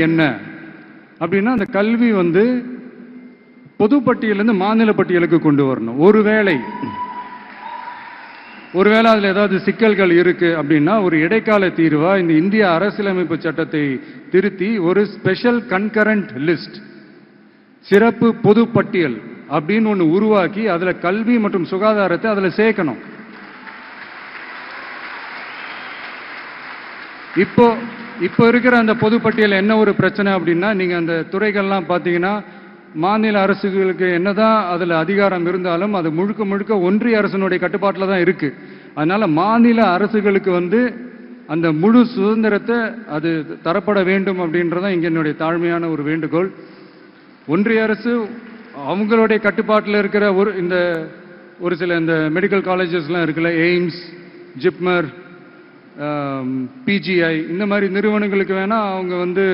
என்ன அப்படின்னா, அந்த கல்வி வந்து பொது பட்டியலிருந்து மாநில பட்டியலுக்கு கொண்டு வரணும். ஒருவேளை அதில் ஏதாவது சிக்கல்கள் இருக்கு அப்படின்னா, ஒரு இடைக்கால தீர்வா இந்த இந்திய அரசியலமைப்பு சட்டத்தை திருத்தி ஒரு ஸ்பெஷல் கன்கரண்ட் லிஸ்ட், சிறப்பு பொது பட்டியல் அப்படின்னு ஒன்று உருவாக்கி அதுல கல்வி மற்றும் சுகாதாரத்தை அதுல சேர்க்கணும். இப்போ இருக்கிற அந்த பொதுப்பட்டியல் என்ன ஒரு பிரச்சனை அப்படின்னா, நீங்க அந்த துறைகள்லாம் பார்த்தீங்கன்னா, மாநில அரசுகளுக்கு என்னதான் அதுல அதிகாரம் இருந்தாலும் அது முழுக்க முழுக்க ஒன்றிய அரசினுடைய கட்டுப்பாட்டில் தான் இருக்கு. அதனால மாநில அரசுகளுக்கு வந்து அந்த முழு சுதந்திரத்தை அது தரப்பட வேண்டும் அப்படின்றதான் இங்க என்னுடைய தாழ்மையான ஒரு வேண்டுகோள். ஒன்றிய அரசு அவங்களுடைய கட்டுப்பாட்டில் இருக்கிற ஒரு சில இந்த மெடிக்கல் காலேஜஸ்லாம் இருக்குல்ல, எய்ம்ஸ், ஜிப்மர், பிஜிஐ, இந்த மாதிரி நிறுவனங்களுக்கு வேணா அவங்க வந்து